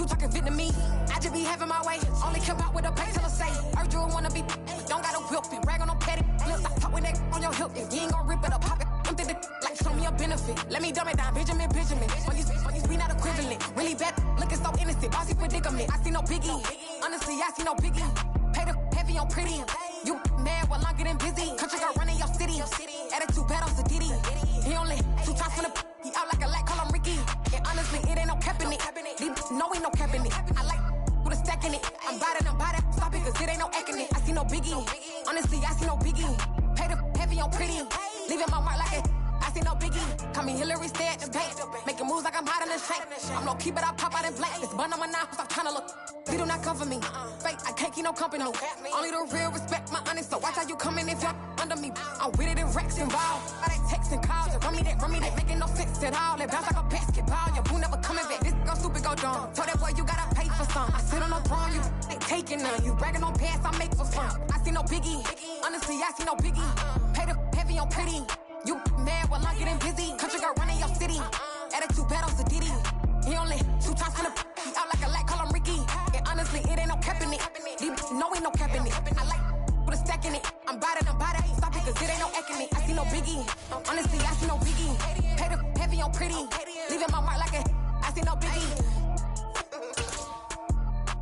Who talking Vietnamese? I just be having my way. Only care about what the pay tell us say. Urge you wanna be, don't gotta whip it. Brag on no petty. Flips, I talk with that on your hip. If you ain't gon' rip it up, pop it. Empty the like show me a benefit. Let me dumb it down, Benjamin. On these we not equivalent. Really bad, looking so innocent. Bossy predicament. I see no biggie. Honestly, I see no biggie. Pay the heavy on pretty. You mad while I'm getting busy. Country girl running your city. Attitude bad on Sadiddy. He only 2 times from the he out like a light, call him Ricky. And honestly, it ain't no cap in it. No, ain't no cap in it. I like with a stack in it. I'm by that. Stop it, cause it ain't no acting it. I see no biggie. Honestly, I see no biggie. Pay the heavy on pretty. Leaving my mark like it. I see no biggie. Call me Hillary, stay at the bank. Making moves like I'm hiding in shank. I'm low key, but I pop out in blank. It's bun on my knife, stop trying to look. They do not come for me. Fake, I can't keep no company. Only the real respect my honest. So watch how you coming if you're under me. I'm with it in Rex involved. I they texting calls. Just run me that. Making no sense at all. They bounce like a basketball. Your boo never coming back. This go stupid, go dumb. Told that boy you gotta pay for some. I sit on no throne, you ain't taking none. You bragging on pants, I make for fun. I see no biggie. Honestly, I see no biggie. Pay the heavy on pretty. You mad while I'm getting busy. Country girl running your city. Attitude bad on Sadiddy. He only 2 times from the he out like a light, call him Ricky. And honestly, it ain't no cap in it. No, ain't no cap in it. I like with a stack in it. I'm by that. Stop it, cause it ain't no acting it. I see no biggie. Honestly, I see no biggie. Pay the heavy on pretty. Leaving my mark like it. I see no biggie.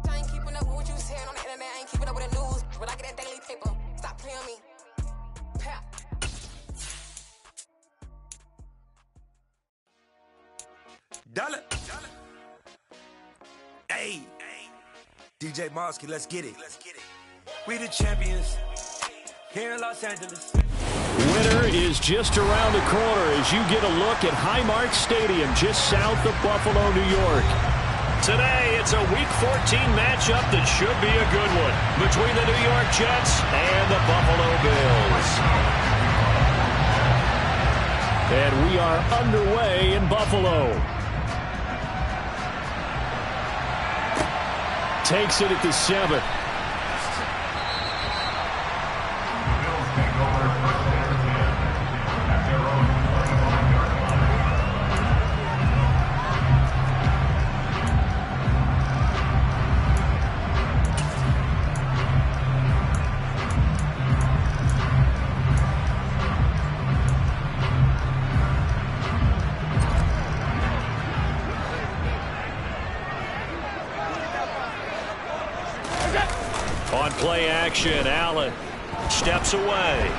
I ain't keeping up with what you saying on the internet. I ain't keeping up with the news. But I get that daily paper. Stop playing me. Pap. Dollar. Hey. DJ Mosky, let's get it. We the champions here in Los Angeles. Winter is just around the corner as you get a look at Highmark Stadium just south of Buffalo, New York. Today, it's a Week 14 matchup that should be a good one between the New York Jets and the Buffalo Bills. And we are underway in Buffalo. Takes it at the 7. On play action, Allen steps away.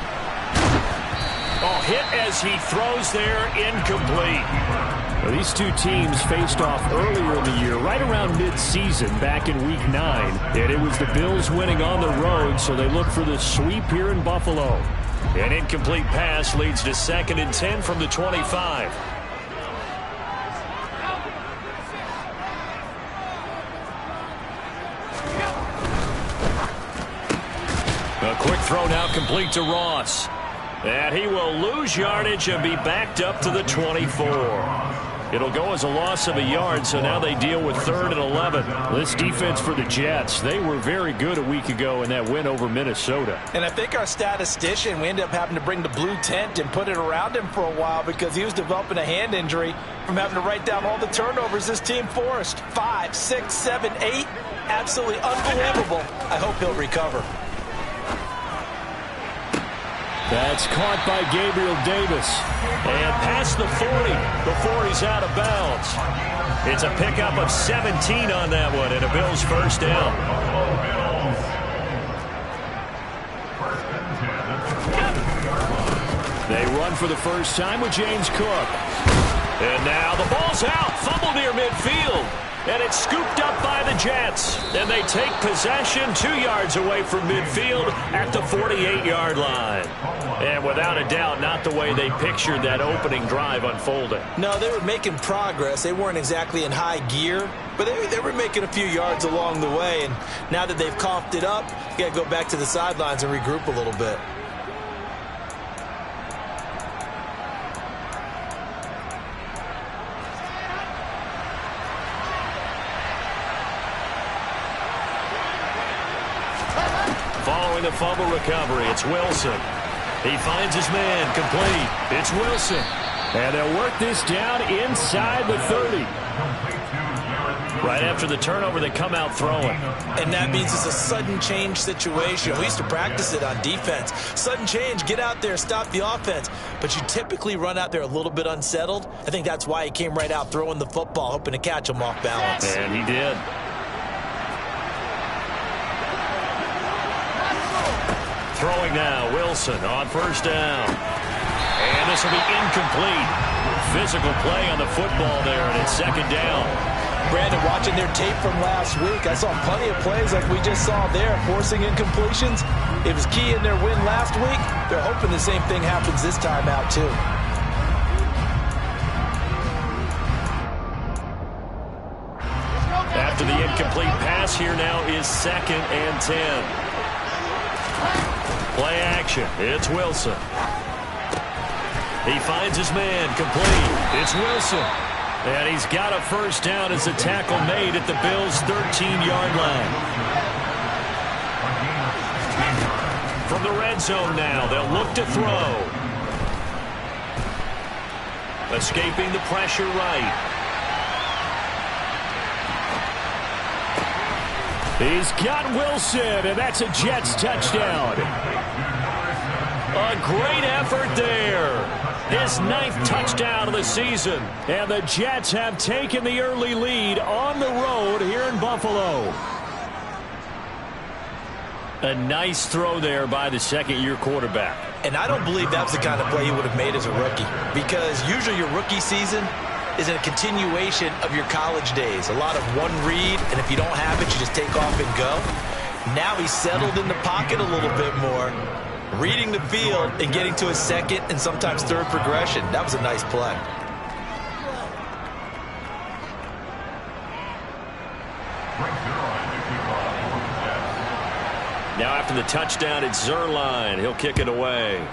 Oh, hit as he throws there, incomplete. Well, these two teams faced off earlier in the year, right around mid-season, back in Week 9. And it was the Bills winning on the road, so they look for the sweep here in Buffalo. An incomplete pass leads to 2nd and 10 from the 25. A quick throw now complete to Ross. And he will lose yardage and be backed up to the 24. It'll go as a loss of a yard, so now they deal with 3rd and 11. This defense for the Jets, they were very good a week ago in that win over Minnesota. And I think our statistician, we ended up having to bring the blue tent and put it around him for a while because he was developing a hand injury from having to write down all the turnovers this team forced. 5, 6, 7, 8. Absolutely unbelievable. I hope he'll recover. That's caught by Gabriel Davis. And past the 40 before he's out of bounds. It's a pickup of 17 on that one and a Bills first down. They run for the first time with James Cook. And now the ball's out. Fumble near midfield. And it's scooped up by the Jets. And they take possession 2 yards away from midfield at the 48-yard line. And without a doubt, not the way they pictured that opening drive unfolding. No, they were making progress. They weren't exactly in high gear, but they were making a few yards along the way. And now that they've coughed it up, you got to go back to the sidelines and regroup a little bit. Following the fumble recovery, it's Wilson. He finds his man, complete. It's Wilson. And they'll work this down inside the 30. Right after the turnover, they come out throwing. And that means it's a sudden change situation. We used to practice it on defense. Sudden change, get out there, stop the offense. But you typically run out there a little bit unsettled. I think that's why he came right out throwing the football, hoping to catch him off balance. And he did. Throwing now, Wilson on first down. And this will be incomplete. Physical play on the football there, and it's second down. Brandon, watching their tape from last week, I saw plenty of plays like we just saw there, forcing incompletions. It was key in their win last week. They're hoping the same thing happens this time out, too. After the incomplete pass, here now is 2nd and 10. Play action. It's Wilson. He finds his man, complete. It's Wilson. And he's got a first down as the tackle made at the Bills' 13-yard line. From the red zone now, they'll look to throw. Escaping the pressure right. He's got Wilson, and that's a Jets touchdown. A great effort there. His 9th touchdown of the season. And the Jets have taken the early lead on the road here in Buffalo. A nice throw there by the second-year quarterback. And I don't believe that was the kind of play he would have made as a rookie. Because usually your rookie season is a continuation of your college days. A lot of one read, and if you don't have it, you just take off and go. Now he's settled in the pocket a little bit more, reading the field and getting to his second and sometimes third progression. That was a nice play. Now after the touchdown, it's Zerline. He'll kick it away.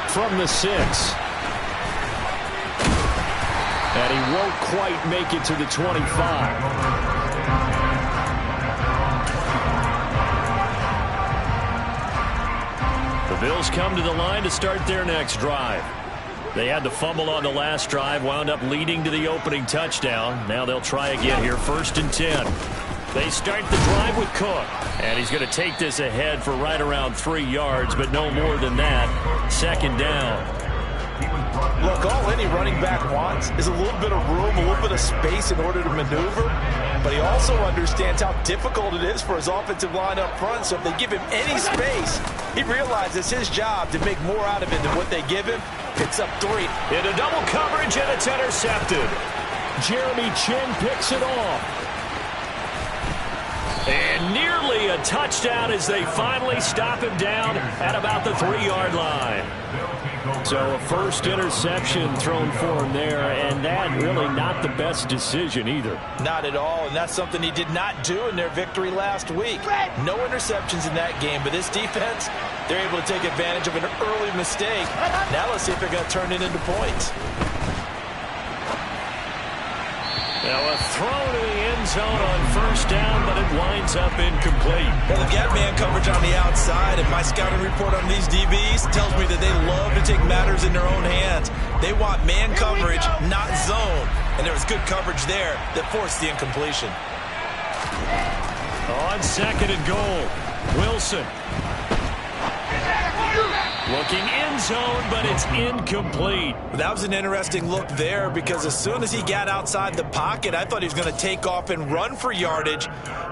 From the 6. And he won't quite make it to the 25. The Bills come to the line to start their next drive. They had the fumble on the last drive, wound up leading to the opening touchdown. Now they'll try again here, 1st and 10. They start the drive with Cook, and he's going to take this ahead for right around 3 yards, but no more than that. 2nd down. Look, all any running back wants is a little bit of room, a little bit of space in order to maneuver, but he also understands how difficult it is for his offensive line up front, so if they give him any space, he realizes it's his job to make more out of it than what they give him. Picks up 3. Into double coverage, and it's intercepted. Jeremy Chin picks it off. And nearly a touchdown as they finally stop him down at about the 3-yard line. So a first interception thrown for him there, and that really not the best decision either. Not at all, and that's something he did not do in their victory last week. No interceptions in that game, but this defense, they're able to take advantage of an early mistake. Now let's see if they're going to turn it into points. Now a throw to the end zone on first down, but it winds up incomplete. Well, they've got man coverage on the outside, and my scouting report on these DBs tells me that they love to take matters in their own hands. They want man coverage, not zone. And there was good coverage there that forced the incompletion. On 2nd and goal, Wilson. Looking end zone, but it's incomplete. That was an interesting look there because as soon as he got outside the pocket, I thought he was going to take off and run for yardage.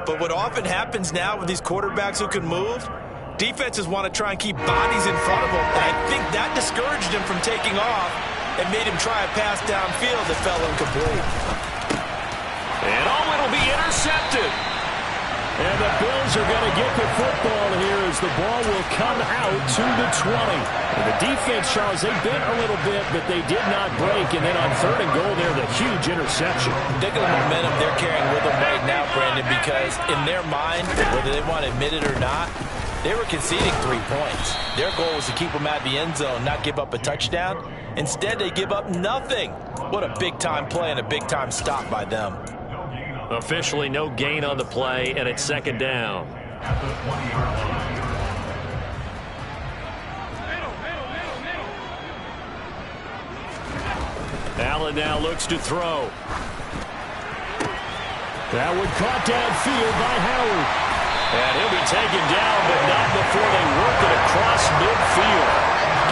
But what often happens now with these quarterbacks who can move, defenses want to try and keep bodies in front of them. And I think that discouraged him from taking off and made him try a pass downfield that fell incomplete. And it'll be intercepted. And the Bills are going to get the football here as the ball will come out to the 20. And the defense, Charles, they bent a little bit, but they did not break. And then on 3rd and goal there, the huge interception. Think of the momentum they're carrying with them right now, Brandon, because in their mind, whether they want to admit it or not, they were conceding 3 points. Their goal was to keep them out of the end zone, not give up a touchdown. Instead, they give up nothing. What a big-time play and a big-time stop by them. Officially no gain on the play, and it's 2nd down. Allen now looks to throw. That one caught downfield by Howard. And he'll be taken down, but not before they work it across midfield.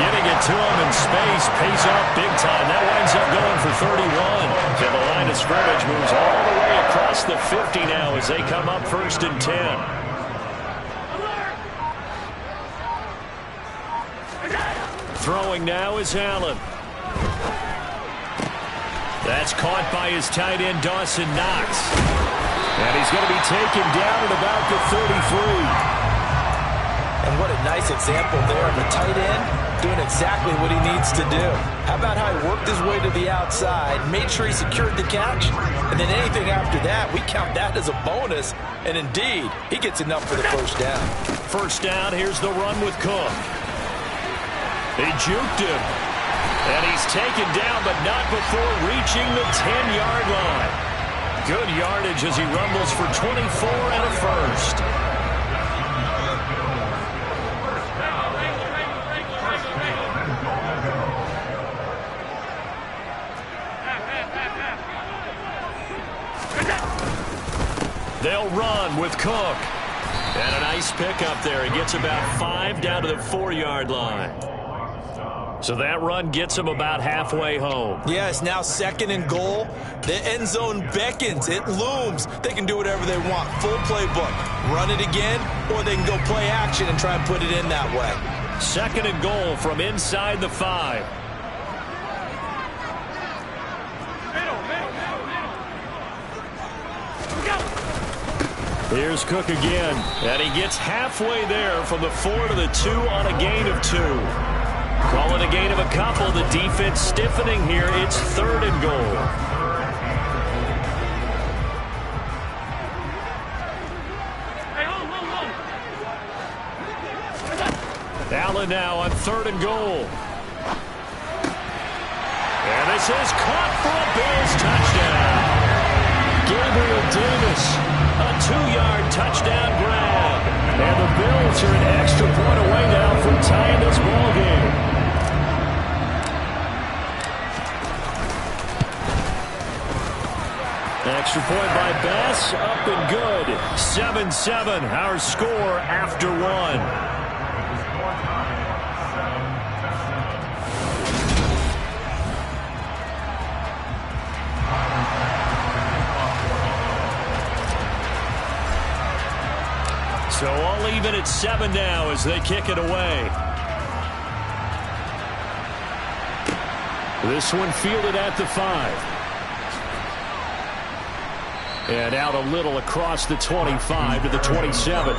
Getting it to him in space pays off big time. That winds up going for 31. And the line of scrimmage moves all the way across the 50 now as they come up 1st and 10. Throwing now is Allen. That's caught by his tight end, Dawson Knox. And he's going to be taken down at about the 33. And what a nice example there of a tight end doing exactly what he needs to do. How about how he worked his way to the outside, made sure he secured the catch, and then anything after that, we count that as a bonus. And indeed, he gets enough for the first down. First down, here's the run with Cook. He juked him. And he's taken down, but not before reaching the 10-yard line. Good yardage as he rumbles for 24 and a first. They'll run with Cook. And a nice pickup there. He gets about 5 down to the 4-yard line. So that run gets him about halfway home. Yeah, it's now 2nd and goal. The end zone beckons. It looms. They can do whatever they want. Full playbook. Run it again, or they can go play action and try and put it in that way. 2nd and goal from inside the 5. Here's Cook again. And he gets halfway there from the 4 to the 2 on a gain of 2. Call it a gain of a couple. The defense stiffening here. It's 3rd and goal. Allen now on 3rd and goal. And this is caught for a Bills touchdown. Gabriel Davis, a 2-yard touchdown grab. And the Bills are an extra point away now from tying this ball game. Extra point by Bass, up and good. 7-7, our score after 1. So all even at 7 now as they kick it away. This one fielded at the 5. And out a little across the 25 to the 27.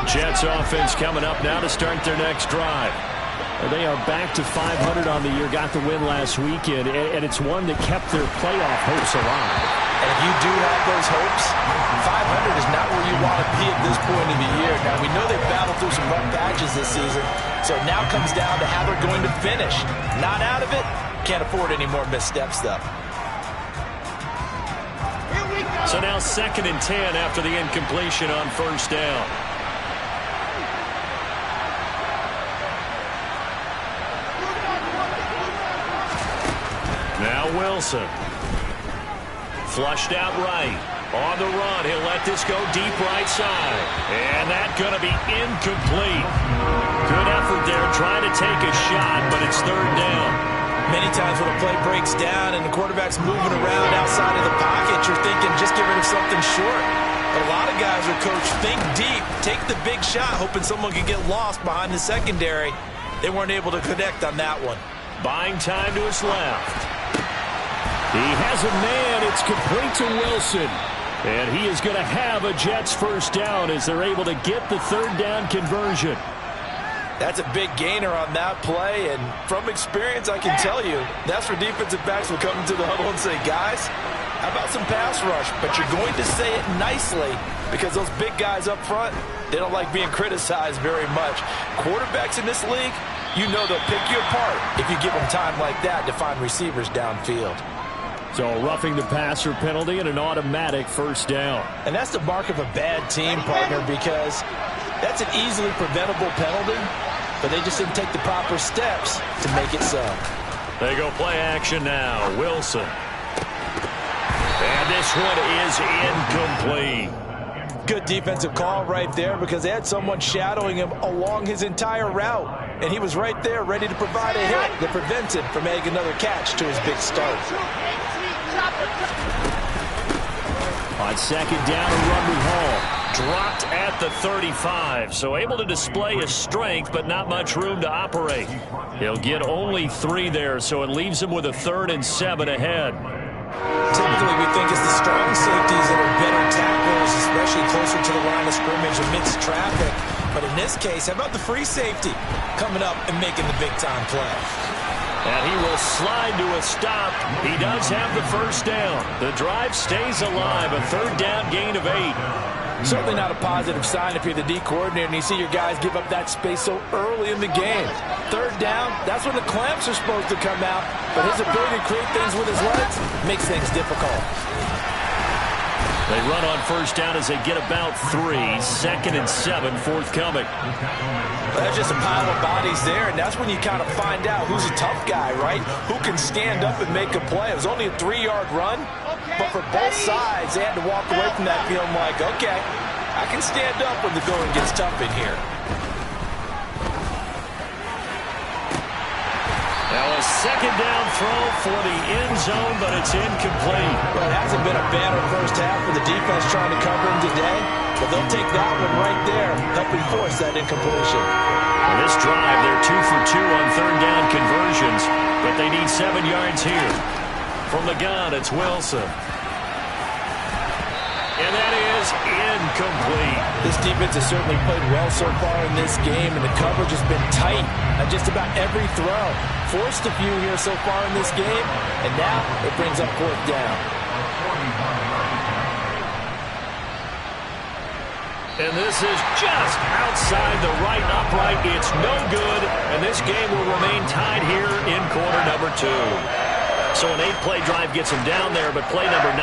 Jets offense coming up now to start their next drive. They are back to 500 on the year, got the win last weekend, and it's one that kept their playoff hopes alive. And if you do have those hopes, 500 is not where you want to be at this point of the year. Now, we know they've battled through some rough patches this season, so it now comes down to how they're going to finish. Not out of it, can't afford any more missteps, though. So now 2nd and 10 after the incompletion on 1st down. Now Wilson. Flushed out right. On the run, he'll let this go deep right side. And that's going to be incomplete. Good effort there trying to take a shot, but it's 3rd down. Many times when a play breaks down and the quarterback's moving around outside of the pocket, you're thinking just get rid of something short. But a lot of guys are coached, think deep, take the big shot, hoping someone can get lost behind the secondary. They weren't able to connect on that one. Buying time to his left. He has a man. It's complete to Wilson. And he is going to have a Jets first down as they're able to get the 3rd down conversion. That's a big gainer on that play, and from experience, I can tell you, that's where defensive backs will come into the huddle and say, guys, how about some pass rush? But you're going to say it nicely because those big guys up front, they don't like being criticized very much. Quarterbacks in this league, you know they'll pick you apart if you give them time like that to find receivers downfield. So roughing the passer penalty and an automatic first down. And that's the mark of a bad team, partner, because that's an easily preventable penalty, but they just didn't take the proper steps to make it so. They go play action now. Wilson. And this one is incomplete. Good defensive call right there because they had someone shadowing him along his entire route. And he was right there ready to provide a hit that prevents him from making another catch to his big start. On second down, a run with Hall. Dropped at the 35, so able to display his strength, but not much room to operate. He'll get only 3 there, so it leaves him with a 3rd and 7 ahead. Typically, we think it's the strong safeties that are better tacklers, especially closer to the line of scrimmage amidst traffic. But in this case, how about the free safety coming up and making the big-time play? And he will slide to a stop. He does have the first down. The drive stays alive, a 3rd down gain of 8. Certainly not a positive sign if you're the D coordinator and you see your guys give up that space so early in the game. 3rd down, that's when the clamps are supposed to come out, but his ability to create things with his legs makes things difficult. They run on first down as they get about 3. 2nd and 7 forthcoming. Well, that's just a pile of bodies there, and that's when you kind of find out who's a tough guy, right? Who can stand up and make a play. It was only a 3-yard run, but for both sides, they had to walk away from that feeling like, okay, I can stand up when the going gets tough in here. Now a second down throw for the end zone, but it's incomplete. Well, it hasn't been a banner first half for the defense trying to cover him today, but they'll take that one right there, helping force that incompletion. On this drive, they're 2 for 2 on 3rd down conversions, but they need 7 yards here. From the gun, it's Wilson. And that is incomplete. This defense has certainly played well so far in this game, and the coverage has been tight at just about every throw. Forced a few here so far in this game, and now it brings up 4th down. And this is just outside the right upright. It's no good, and this game will remain tied here in quarter number 2. So an 8-play drive gets him down there, but play number 9,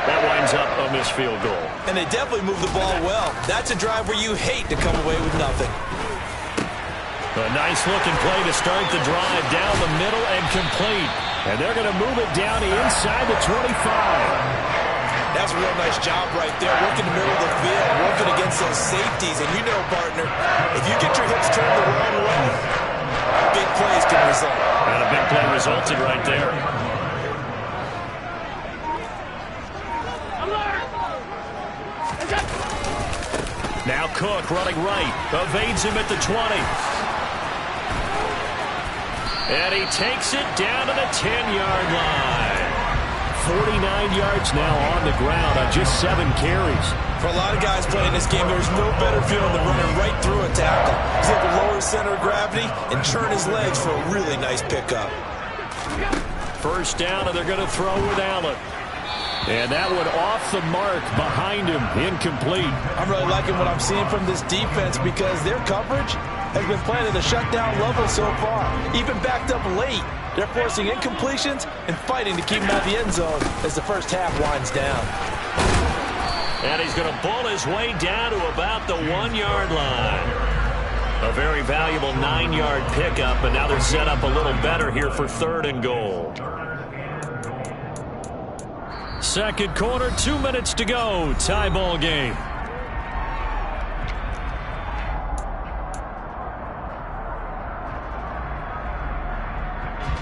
that winds up a missed field goal. And they definitely move the ball well. That's a drive where you hate to come away with nothing. A nice-looking play to start the drive down the middle and complete. And they're going to move it down inside the 25. That's a real nice job right there, working the middle of the field, working against those safeties. And you know, partner, if you get your hips turned the wrong way, big plays can result. And a big play resulted right there. Now Cook running right, evades him at the 20. And he takes it down to the 10-yard line. 49 yards now on the ground on just 7 carries. For a lot of guys playing this game, there's no better feeling than running right through a tackle. He's able to lower his center of gravity and turn his legs for a really nice pickup. First down, and they're going to throw with Allen. And that one off the mark behind him, incomplete. I'm really liking what I'm seeing from this defense because their coverage has been playing at a shutdown level so far. Even backed up late, they're forcing incompletions and fighting to keep him out of the end zone as the first half winds down. And he's going to bull his way down to about the 1-yard line. A very valuable 9-yard pickup, and now they're set up a little better here for 3rd and goal. Second quarter, 2 minutes to go. Tie ball game.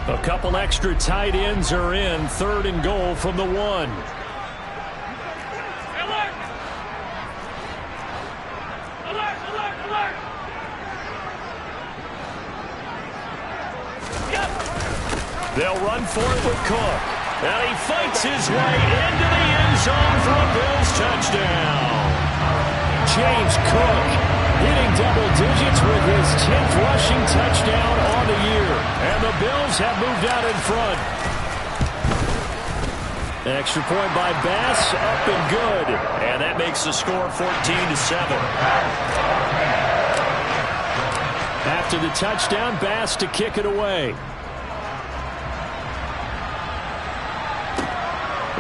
A couple extra tight ends are in. 3rd and goal from the 1. They'll run for it with Cook. And he fights his way into the end zone for a Bills touchdown. James Cook hitting double digits with his 10th rushing touchdown on the year. And the Bills have moved out in front. Extra point by Bass, up and good. And that makes the score 14-7. After the touchdown, Bass to kick it away.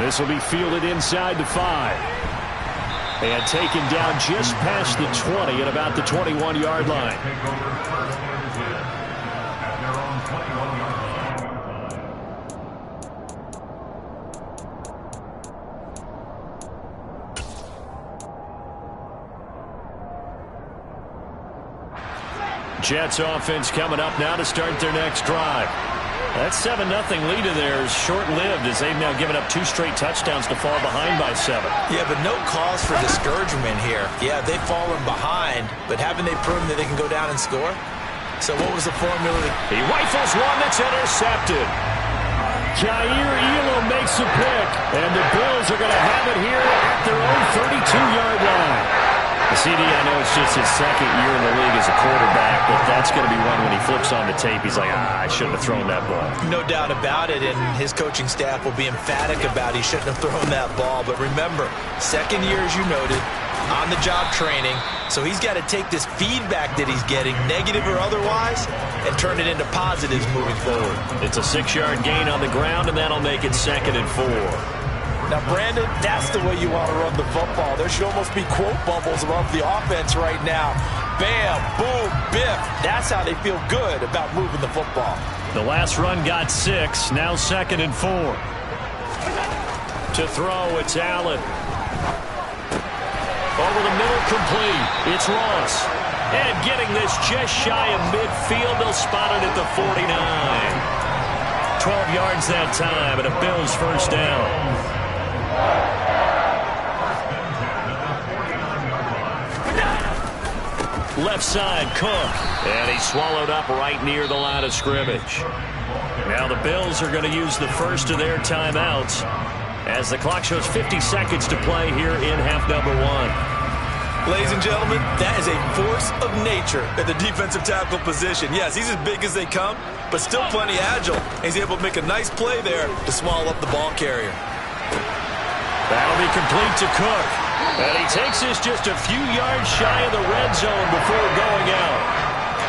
This will be fielded inside the 5. And taken down just past the 20 at about the 21-yard line. Jets offense coming up now to start their next drive. That 7-0 lead of theirs short-lived as they've now given up 2 straight touchdowns to fall behind by 7. Yeah, but no cause for discouragement here. Yeah, they've fallen behind, but haven't they proven that they can go down and score? So what was the formula? He rifles one that's intercepted. Jair Elam makes a pick, and the Bills are going to have it here at their own 32-yard line. CD, I know it's just his second year in the league as a quarterback, but that's going to be one when he flips on the tape. He's like, I shouldn't have thrown that ball. No doubt about it, and his coaching staff will be emphatic about he shouldn't have thrown that ball. But remember, second year, as you noted, on-the-job training, so he's got to take this feedback that he's getting, negative or otherwise, and turn it into positives moving forward. It's a 6-yard gain on the ground, and that'll make it 2nd and 4. Now, Brandon, that's the way you want to run the football. There should almost be quote bubbles above the offense right now. Bam, boom, biff. That's how they feel good about moving the football. The last run got 6, now 2nd and 4. To throw, it's Allen. Over the middle, complete. It's Ross. And getting this just shy of midfield, they'll spot it at the 49. 12 yards that time, and a Bills first down. Left side, Cook. And he's swallowed up right near the line of scrimmage. Now the Bills are going to use the first of their timeouts as the clock shows 50 seconds to play here in half number 1. Ladies and gentlemen, that is a force of nature at the defensive tackle position. Yes, he's as big as they come, but still plenty agile. He's able to make a nice play there to swallow up the ball carrier. That'll be complete to Cook. And he takes this just a few yards shy of the red zone before going out.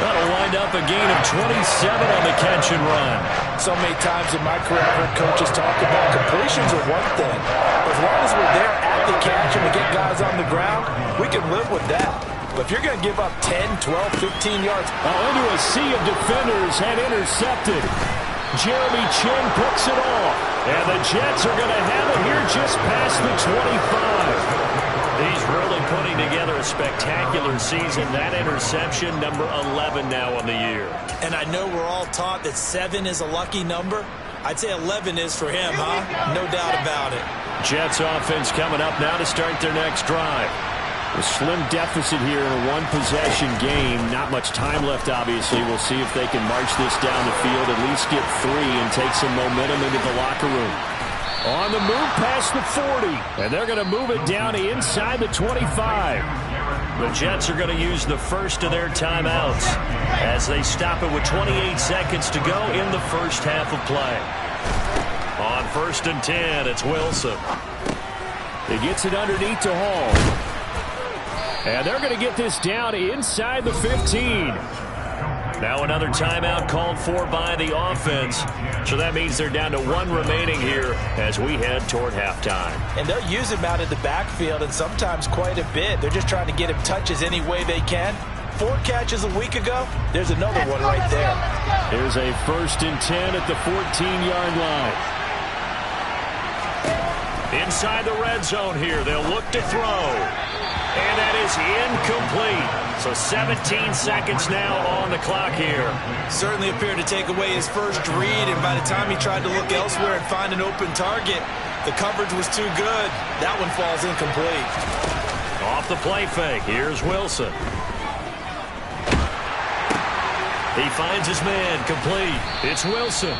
That'll wind up a gain of 27 on the catch and run. So many times in my career, I've heard coaches talk about completions are one thing. As long as we're there at the catch and we get guys on the ground, we can live with that. But if you're going to give up 10, 12, 15 yards. Into a sea of defenders and intercepted. Jeremy Chin picks it off. And the Jets are going to have it here just past the 25. He's really putting together a spectacular season. That interception, number 11 now on the year. And I know we're all taught that 7 is a lucky number. I'd say 11 is for him, huh? No doubt about it. Jets offense coming up now to start their next drive. A slim deficit here in a one-possession game. Not much time left, obviously. We'll see if they can march this down the field, at least get 3, and take some momentum into the locker room. On the move past the 40, and they're going to move it down inside the 25. The Jets are going to use the first of their timeouts as they stop it with 28 seconds to go in the first half of play. On 1st and 10, it's Wilson. He gets it underneath to Hall. And they're going to get this down inside the 15. Now another timeout called for by the offense. So that means they're down to 1 remaining here as we head toward halftime. And they'll use him out in the backfield, and sometimes quite a bit. They're just trying to get him touches any way they can. 4 catches a week ago. There's another one right there. Here's a 1st and 10 at the 14-yard line. Inside the red zone here. They'll look to throw. And that is incomplete. So 17 seconds now on the clock here. Certainly appeared to take away his first read, and by the time he tried to look elsewhere and find an open target, the coverage was too good. That one falls incomplete. Off the play fake, here's Wilson. He finds his man, complete. It's Wilson.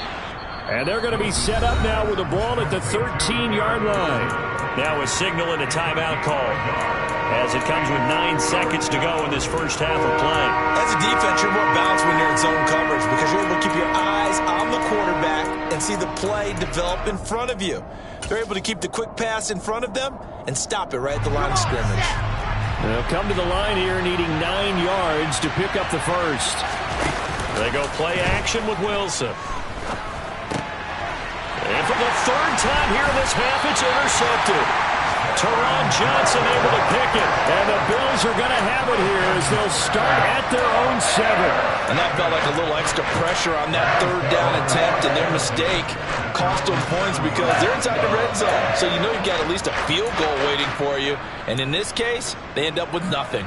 And they're going to be set up now with the ball at the 13-yard line. Now a signal and a timeout call, as it comes with 9 seconds to go in this first half of play. As a defense, you're more balanced when you're in zone coverage because you're able to keep your eyes on the quarterback and see the play develop in front of you. They're able to keep the quick pass in front of them and stop it right at the line of scrimmage. They'll come to the line here needing 9 yards to pick up the first. They go play action with Wilson. And And for the third time here in this half, it's intercepted. Teron Johnson able to pick it. And the Bills are going to have it here as they'll start at their own 7. And that felt like a little extra pressure on that third down attempt, and their mistake cost them points because they're inside the red zone. So you know you've got at least a field goal waiting for you. And in this case, they end up with nothing.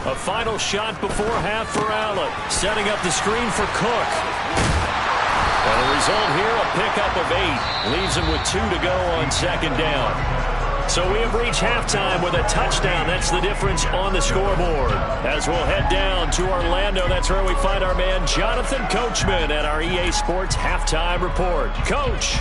A final shot before half for Allen. Setting up the screen for Cook. And the result here, a pickup of 8. Leaves him with 2 to go on second down. So we have reached halftime with a touchdown. That's the difference on the scoreboard. As we'll head down to Orlando, that's where we find our man Jonathan Coachman at our EA Sports Halftime Report. Coach.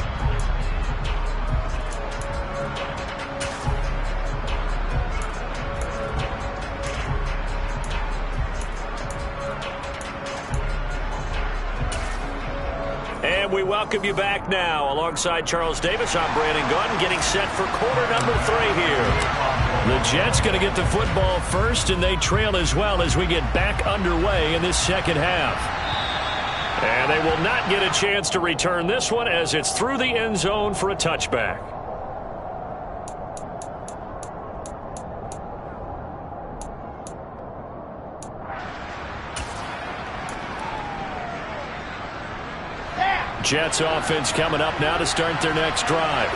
And we welcome you back now. Alongside Charles Davis, I'm Brandon Gaudin, getting set for quarter number 3 here. The Jets going to get the football first, and they trail as well as we get back underway in this second half. And they will not get a chance to return this one as it's through the end zone for a touchback. Jets offense coming up now to start their next drive.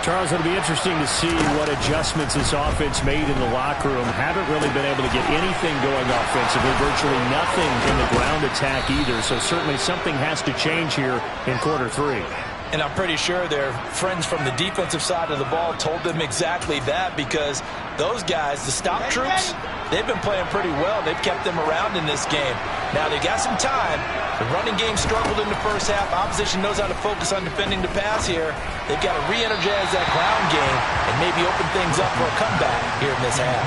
Charles, it'll be interesting to see what adjustments this offense made in the locker room. Haven't really been able to get anything going offensively, virtually nothing in the ground attack either. So certainly something has to change here in quarter 3. And I'm pretty sure their friends from the defensive side of the ball told them exactly that, because those guys, the stop troops, they've been playing pretty well. They've kept them around in this game. Now they got some time. The running game struggled in the first half. Opposition knows how to focus on defending the pass here. They've got to re-energize that ground game and maybe open things up for a comeback here in this half.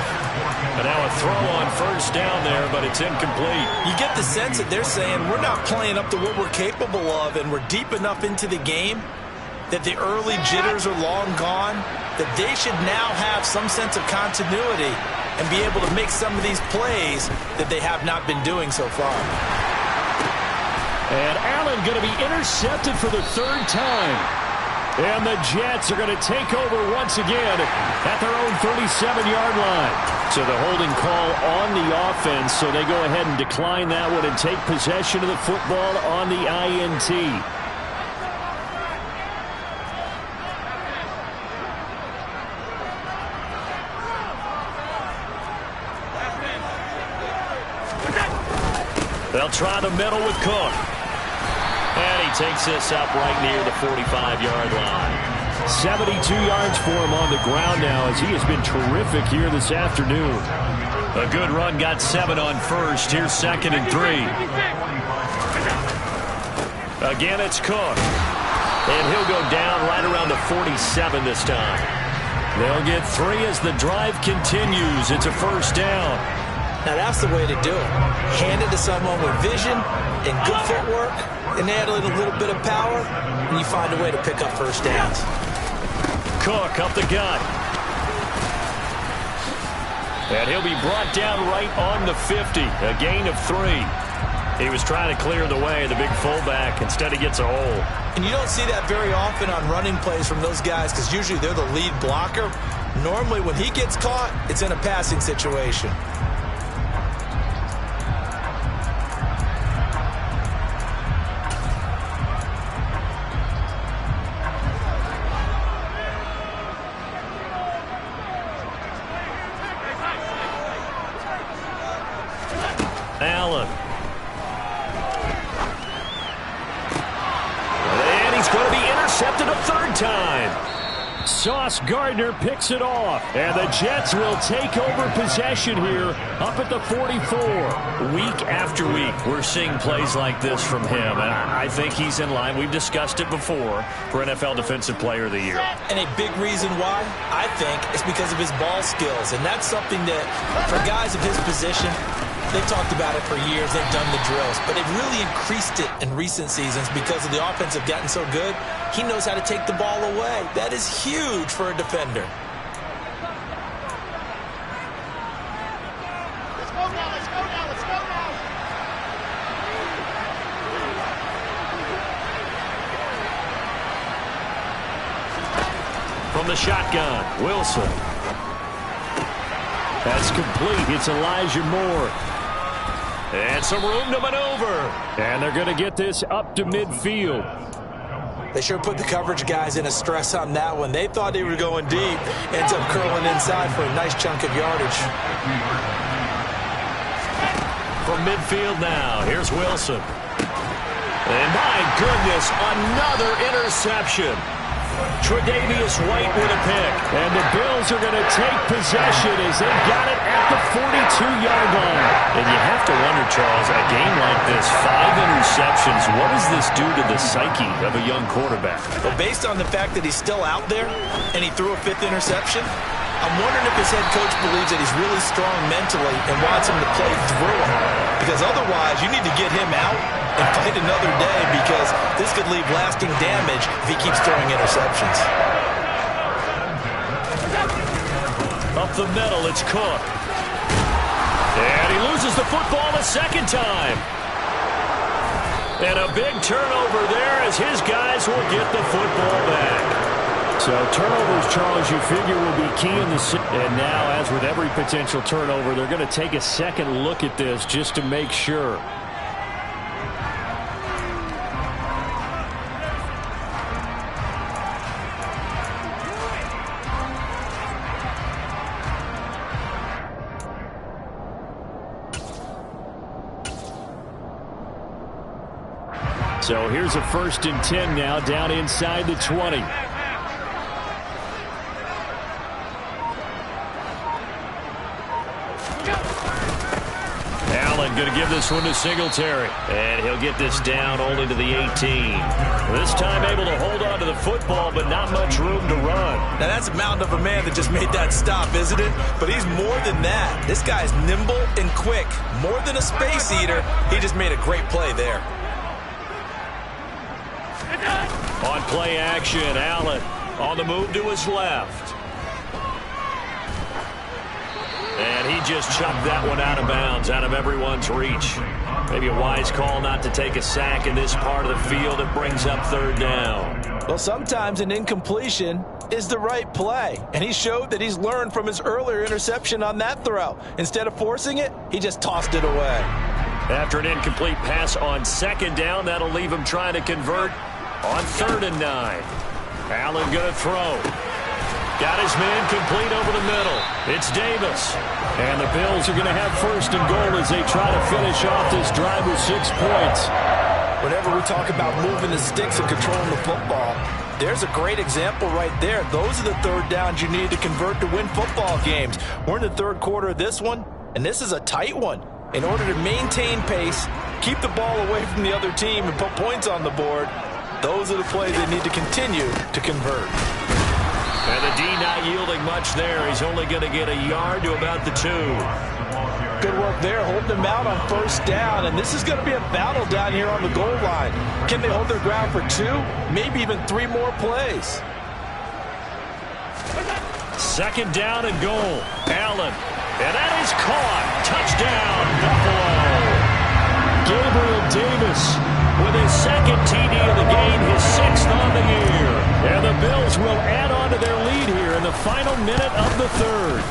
And now a throw on first down there, but it's incomplete. You get the sense that they're saying we're not playing up to what we're capable of, and we're deep enough into the game that the early jitters are long gone, that they should now have some sense of continuity and be able to make some of these plays that they have not been doing so far. And Allen going to be intercepted for the 3rd time. And the Jets are going to take over once again at their own 37-yard line. So the holding call on the offense, so they go ahead and decline that one and take possession of the football on the INT. They'll try the middle with Cook. And he takes this up right near the 45-yard line. 72 yards for him on the ground now as he has been terrific here this afternoon. A good run, got 7 on first. Here's 2nd and 3. Again, it's Cook. And he'll go down right around the 47 this time. They'll get 3 as the drive continues. It's a first down. Now that's the way to do it. Hand it to someone with vision and good footwork, and add a little bit of power, and you find a way to pick up first downs. Cook up the gut. And he'll be brought down right on the 50. A gain of 3. He was trying to clear the way, the big fullback. Instead, he gets a hole. And you don't see that very often on running plays from those guys because usually they're the lead blocker. Normally, when he gets caught, it's in a passing situation. Allen. And he's going to be intercepted a 3rd time. Sauce Gardner picks it off. And the Jets will take over possession here up at the 44. Week after week, we're seeing plays like this from him. And I think he's in line. We've discussed it before for NFL Defensive Player of the Year. And a big reason why, I think, is because of his ball skills. And that's something that, for guys of his position, They've talked about it for years. They've done the drills, but they've really increased it in recent seasons because of the offense have gotten so good. He knows how to take the ball away. That is huge for a defender. Let's go now, let's go now, let's go now. From the shotgun, Wilson. That's complete. It's Elijah Moore. And some room to maneuver. And they're going to get this up to midfield. They sure put the coverage guys in a stress on that one. They thought they were going deep. Ends up curling inside for a nice chunk of yardage. From midfield now, here's Wilson. And my goodness, another interception. Tre'Davious White with a pick. And the Bills are going to take possession as they got it at the 42-yard line. And you have to wonder, Charles, a game like this, 5 interceptions, what does this do to the psyche of a young quarterback? Well, based on the fact that he's still out there and he threw a 5th interception, I'm wondering if his head coach believes that he's really strong mentally and wants him to play through it. Because otherwise, you need to get him out and fight another day, because this could leave lasting damage if he keeps throwing interceptions. Up the middle, it's Cook. And he loses the football a second time. And a big turnover there as his guys will get the football back. So turnovers, Charles, you figure will be key in the... And now, as with every potential turnover, they're going to take a second look at this just to make sure. So here's a 1st and 10 now, down inside the 20. Allen going to give this one to Singletary. And he'll get this down only to the 18. This time able to hold on to the football, but not much room to run. Now that's a mountain of a man that just made that stop, isn't it? But he's more than that. This guy's nimble and quick. More than a space eater. He just made a great play there. On play action, Allen on the move to his left. And he just chucked that one out of bounds, out of everyone's reach. Maybe a wise call not to take a sack in this part of the field. It brings up 3rd down. Well, sometimes an incompletion is the right play. And he showed that he's learned from his earlier interception on that throw. Instead of forcing it, he just tossed it away. After an incomplete pass on 2nd down, that'll leave him trying to convert on 3rd and 9. Allen going to throw. Got his man complete over the middle. It's Davis. And the Bills are going to have 1st and goal as they try to finish off this drive with 6 points. Whenever we talk about moving the sticks and controlling the football, there's a great example right there. Those are the 3rd downs you need to convert to win football games. We're in the 3rd quarter of this one, and this is a tight one. In order to maintain pace, keep the ball away from the other team, and put points on the board, those are the plays they need to continue to convert. And the D not yielding much there. He's only going to get a yard to about the 2. Good work there, holding them out on 1st down. And this is going to be a battle down here on the goal line. Can they hold their ground for 2, maybe even 3 more plays? 2nd down and goal. Allen. And that is caught. Touchdown, Buffalo. Gabriel Davis with his 2nd TD of the game, his 6th on the year. And the Bills will add on to their lead here in the final minute of the 3rd.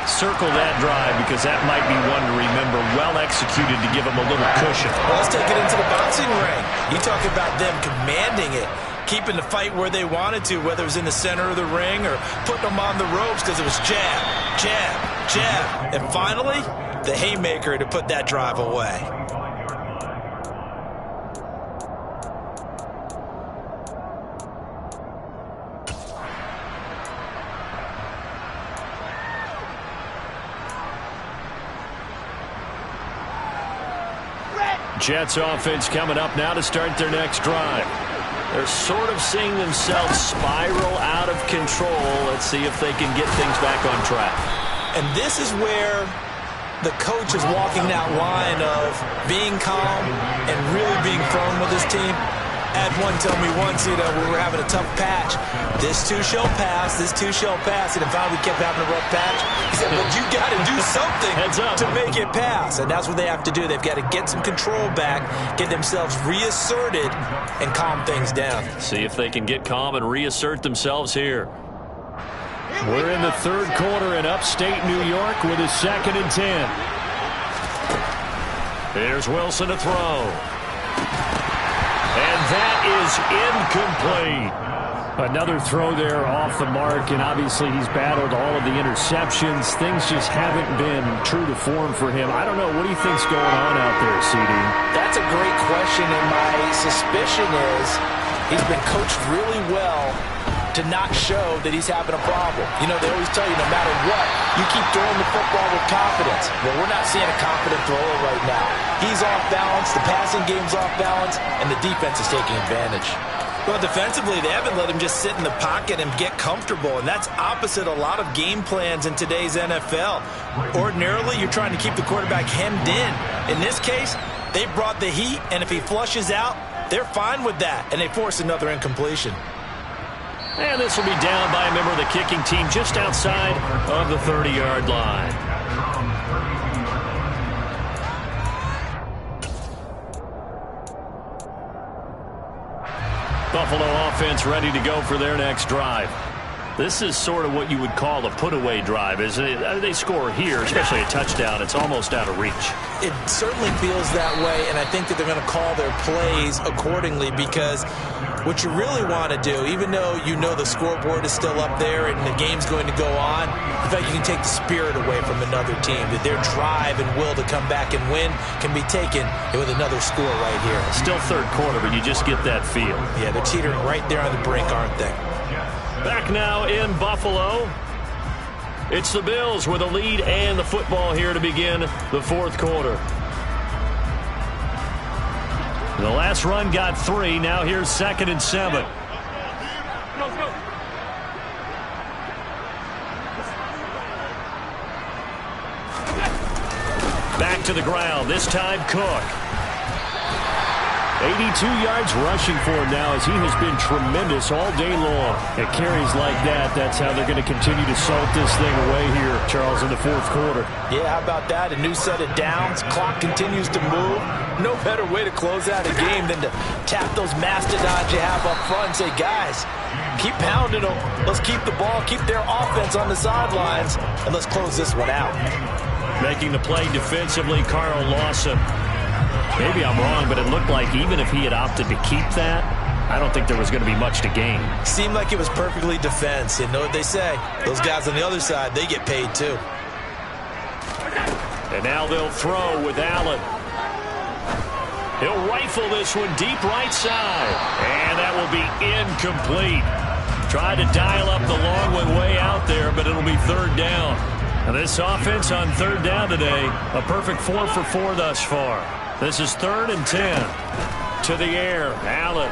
Circle that drive because that might be one to remember. Well executed to give them a little cushion. Well, let's take it into the boxing ring. You talk about them commanding it, keeping the fight where they wanted to, whether it was in the center of the ring or putting them on the ropes because it was jab, jab, jab. And finally, the haymaker to put that drive away. Jets offense coming up now to start their next drive. They're sort of seeing themselves spiral out of control. Let's see if they can get things back on track. And this is where the coach is walking that line of being calm and really being firm with his team. I had one tell me once, we were having a tough patch. This too shall pass, this too shall pass. And finally we kept having a rough patch. He said, but you got to do something to make it pass. And that's what they have to do. They've got to get some control back, get themselves reasserted, and calm things down. See if they can get calm and reassert themselves here. We're in the third quarter in upstate New York with a 2nd and 10. Here's Wilson to throw. And that is incomplete. Another throw there off the mark, and obviously he's battled all of the interceptions. Things just haven't been true to form for him. I don't know. What do you think's going on out there, CD? That's a great question, and my suspicion is he's been coached really well to not show that he's having a problem. You know, they always tell you no matter what, you keep throwing the football with confidence. Well, we're not seeing a confident thrower right now. He's off balance, the passing game's off balance, and the defense is taking advantage. Well, defensively, they haven't let him just sit in the pocket and get comfortable, and that's opposite a lot of game plans in today's NFL. Ordinarily, you're trying to keep the quarterback hemmed in. In this case, they brought the heat, and if he flushes out, they're fine with that, and they force another incompletion. And this will be down by a member of the kicking team just outside of the 30-yard line. Buffalo offense ready to go for their next drive. This is sort of what you would call a put-away drive, isn't it? They score here, especially a touchdown. It's almost out of reach. It certainly feels that way, and I think that they're going to call their plays accordingly because what you really want to do, even though you know the scoreboard is still up there and the game's going to go on, the fact you can take the spirit away from another team, that their drive and will to come back and win can be taken with another score right here. Still third quarter, but you just get that feel. Yeah, they're teetering right there on the brink, aren't they? Back now in Buffalo. It's the Bills with a lead and the football here to begin the fourth quarter. The last run got 3. Now here's 2nd and 7. Back to the ground. This time Cook. 82 yards rushing for him now as he has been tremendous all day long. At carries like that, that's how they're going to continue to salt this thing away here, Charles, in the fourth quarter. Yeah, how about that? A new set of downs. Clock continues to move. No better way to close out a game than to tap those mastodons you have up front and say, guys, keep pounding them. Let's keep the ball, keep their offense on the sidelines, and let's close this one out. Making the play defensively, Carl Lawson. Maybe I'm wrong, but it looked like even if he had opted to keep that, I don't think there was going to be much to gain. Seemed like it was perfectly defense. And know what they say? Those guys on the other side, they get paid too. And now they'll throw with Allen. He'll rifle this one deep right side. And that will be incomplete. Tried to dial up the long one way out there, but it'll be third down. Now this offense on third down today, a perfect 4 for 4 thus far. This is 3rd and 10. To the air, Allen.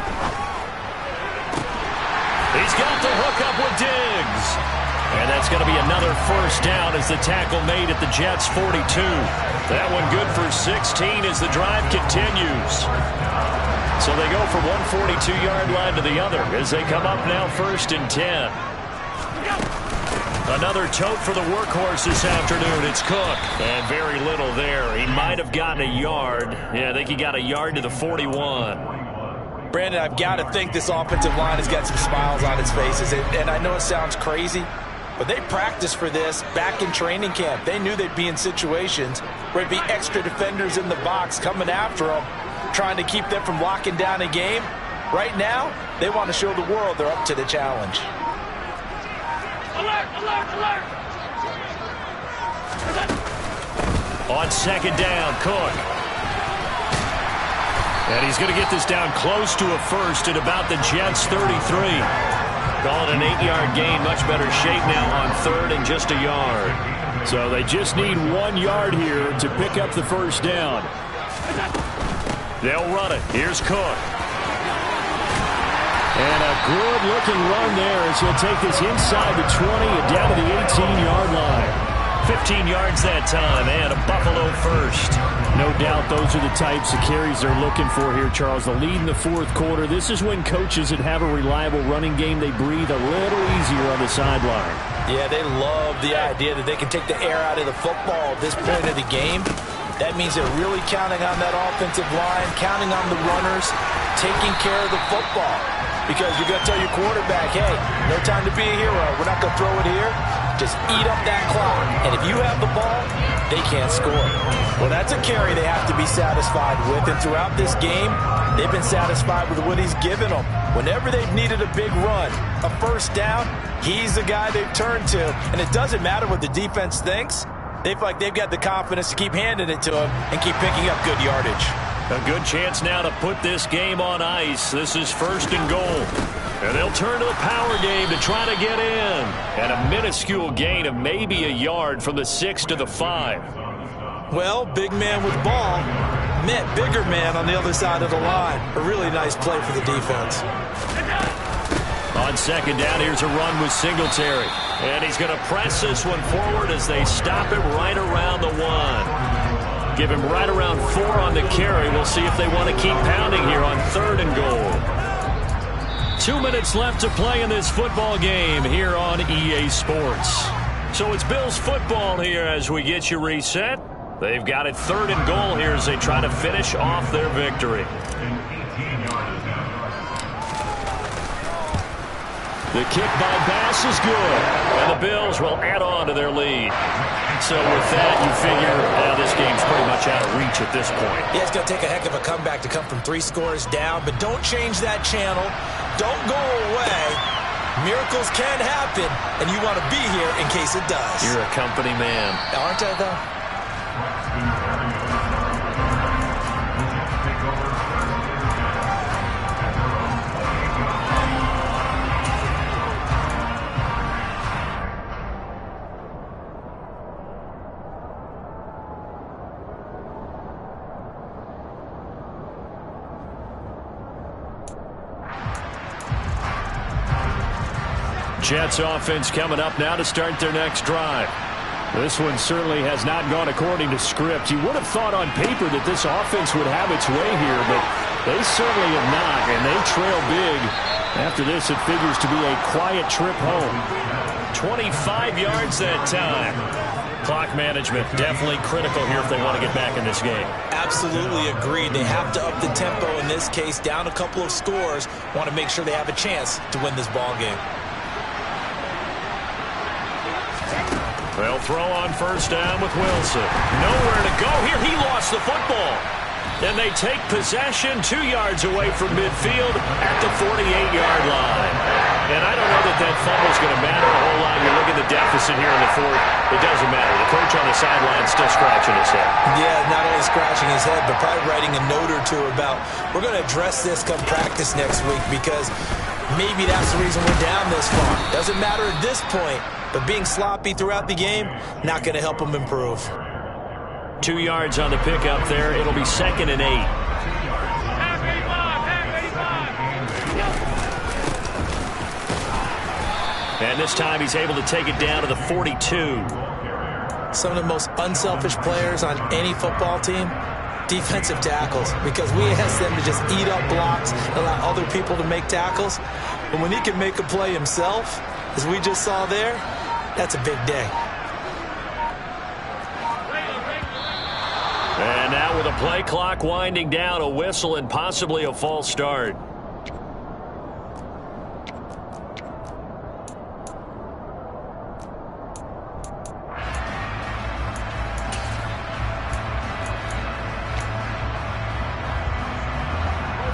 He's got the hook up with Diggs. And that's going to be another first down as the tackle made at the Jets' 42. That one good for 16 as the drive continues. So they go from one 42-yard line to the other as they come up now 1st and 10. Another tote for the workhorse this afternoon. It's Cook. And very little there. He might have gotten a yard. Yeah, I think he got a yard to the 41. Brandon, I've got to think this offensive line has got some smiles on its faces. And I know it sounds crazy, but they practiced for this back in training camp. They knew they'd be in situations where there'd be extra defenders in the box coming after them, trying to keep them from locking down a game. Right now, they want to show the world they're up to the challenge. Alert, alert, alert! On 2nd down, Cook. And he's going to get this down close to a first at about the Jets' 33. Call it an 8-yard gain. Much better shape now on 3rd and just a yard. So they just need 1 yard here to pick up the first down. They'll run it. Here's Cook. And a good-looking run there as he'll take this inside the 20 and down to the 18-yard line. 15 yards that time, and a Buffalo first. No doubt those are the types of carries they're looking for here, Charles. The lead in the fourth quarter. This is when coaches that have a reliable running game, they breathe a little easier on the sideline. Yeah, they love the idea that they can take the air out of the football at this point of the game. That means they're really counting on that offensive line, counting on the runners, taking care of the football. Because you're going to tell your quarterback, hey, no time to be a hero. We're not going to throw it here. Just eat up that clock. And if you have the ball, they can't score. Well, that's a carry they have to be satisfied with. And throughout this game, they've been satisfied with what he's given them. Whenever they've needed a big run, a first down, he's the guy they've turned to. And it doesn't matter what the defense thinks. They feel like they've got the confidence to keep handing it to him and keep picking up good yardage. A good chance now to put this game on ice. This is 1st and goal. And they'll turn to the power game to try to get in. And a minuscule gain of maybe a yard from the 6 to the 5. Well, big man with ball met bigger man on the other side of the line. A really nice play for the defense. On 2nd down, here's a run with Singletary. And he's going to press this one forward as they stop him right around the 1. Give him right around 4 on the carry. We'll see if they want to keep pounding here on 3rd and goal. 2 minutes left to play in this football game here on EA Sports. So it's Bills football here as we get you reset. They've got it 3rd and goal here as they try to finish off their victory. The kick by Bass is good, and the Bills will add on to their lead. So with that, you figure this game's pretty much out of reach at this point. Yeah, it's going to take a heck of a comeback to come from 3 scores down, but don't change that channel. Don't go away. Miracles can happen, and you want to be here in case it does. You're a company man. Aren't I, though? Jets offense coming up now to start their next drive. This one certainly has not gone according to script. You would have thought on paper that this offense would have its way here, but they certainly have not, and they trail big. After this, it figures to be a quiet trip home. 25 yards that time. Clock management definitely critical here if they want to get back in this game. Absolutely agreed. They have to up the tempo in this case, down a couple of scores. Want to make sure they have a chance to win this ball game. They'll throw on 1st down with Wilson. Nowhere to go here. He lost the football. And they take possession 2 yards away from midfield at the 48-yard line. And I don't know that that fumble's going to matter a whole lot. You look at the deficit here in the 4th. It doesn't matter. The coach on the sideline still scratching his head. Yeah, not only scratching his head, but probably writing a note or two about, we're going to address this come practice next week because maybe that's the reason we're down this far. Doesn't matter at this point. But being sloppy throughout the game, not going to help them improve. 2 yards on the pickup there. It'll be 2nd and 8. And this time he's able to take it down to the 42. Some of the most unselfish players on any football team, defensive tackles, because we ask them to just eat up blocks and allow other people to make tackles. But when he can make a play himself, as we just saw there, that's a big day. And now with a play clock winding down, a whistle and possibly a false start.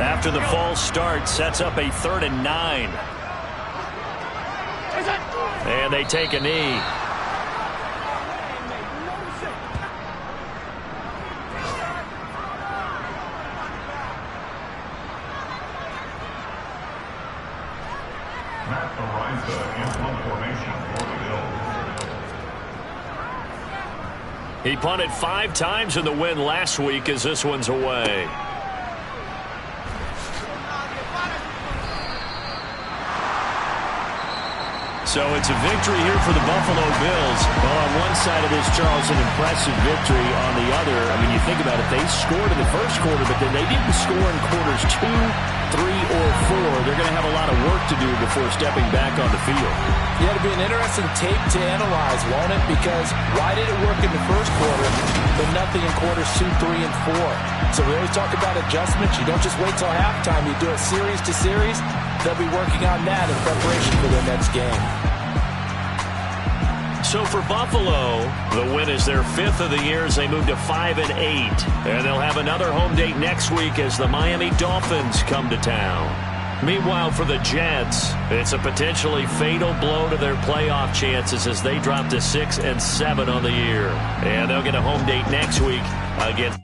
After the false start, sets up a 3rd and 9. And they take a knee. He punted 5 times in the win last week as this one's away. So it's a victory here for the Buffalo Bills. Well, on one side of this, Charles, an impressive victory. On the other, I mean, you think about it, they scored in the first quarter, but then they didn't score in quarters 2, 3, or 4. They're going to have a lot of work to do before stepping back on the field. Yeah, it'll be an interesting tape to analyze, won't it? Because why did it work in the first quarter, but nothing in quarters 2, 3, and 4? So we always talk about adjustments. You don't just wait till halftime. You do it series to series. They'll be working on that in preparation for their next game. So for Buffalo, the win is their 5th of the year as they move to 5-8. And they'll have another home date next week as the Miami Dolphins come to town. Meanwhile, for the Jets, it's a potentially fatal blow to their playoff chances as they drop to 6-7 on the year. And they'll get a home date next week against